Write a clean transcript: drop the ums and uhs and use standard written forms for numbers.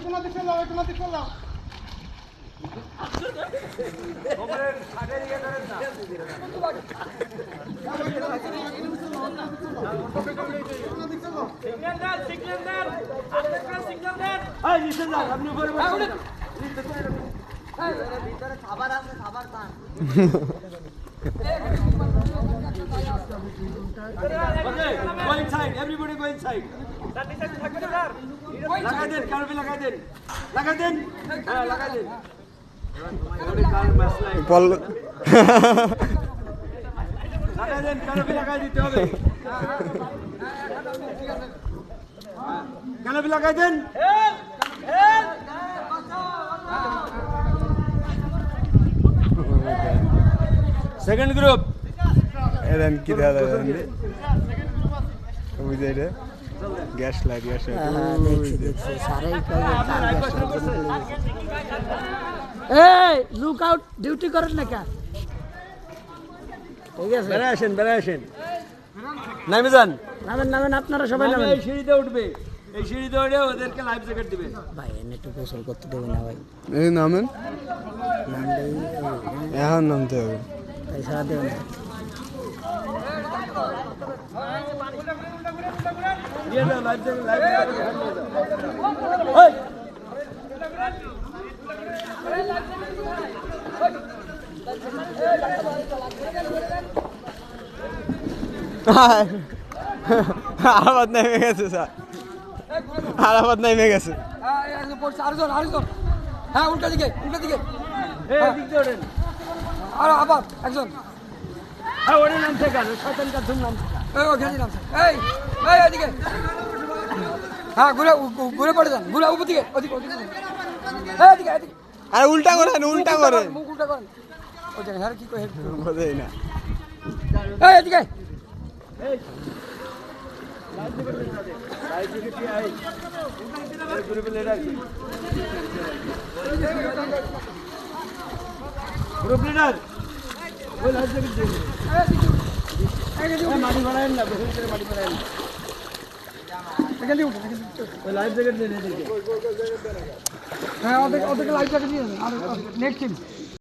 Go inside, everybody go inside. Laga den, karbi laga den. Laga den. Ha, laga den. বল লাগাই দেন, কারবি লাগাই দিতে হবে। কারবি লাগাই দেন। সেকেন্ড গ্রুপ এরন কি দাদা বুঝে রে গ্যাস লাইট দেখছি দেখছি সারাই এই লুক আউট ডিউটি করেন না কা ঠিক আছে বেড়ে আসেন নামে যান নামেন নামেন আপনারা সবাই নামেন এই সিঁড়িতে উঠবে এই সিঁড়িতে উঠে ওদেরকে লাইফ জ্যাকেট দিবে ভাই এনে একটু গোসল করতে দেবেন না ভাই এই নামেন নাম দেই এখন নামতে হবে তাই সারা দেবেন না দিয়ে দাও লাইফ জ্যাকেট ওই আরাফাত নেমে গেছে স্যার আরাফাত নেমে গেছে আরেকজন হ্যাঁ উল্টা দিকে আর আবার একজন হ্যাঁ ওরে নামছে কেন শয়তানটা ধুম নামছে ওখানে নামছে এই এদিকে হ্যাঁ ঘুরে পড়ে যান ঘুরে উপর দিকে ওদিকে এদিকে আরে উল্টা করেন মুখ উল্টা করেন ওই জায়গায় হ্যাঁ কি কই বোঝেই না এদিকে এই লাইফ জ্যাকেট কি আই এই গ্রুপে লিডার গ্রুপ লিডার ওই লাইফ জ্যাকেট দিন মাটি বানায়েন না বেশি করে মাটি বানায়েন এখানে উঠে ওই লাইফ জ্যাকেট দেন এদিকে হ্যাঁ ওদেরকে লাইফ জ্যাকেট দিয়ে আর নেক্সট টিম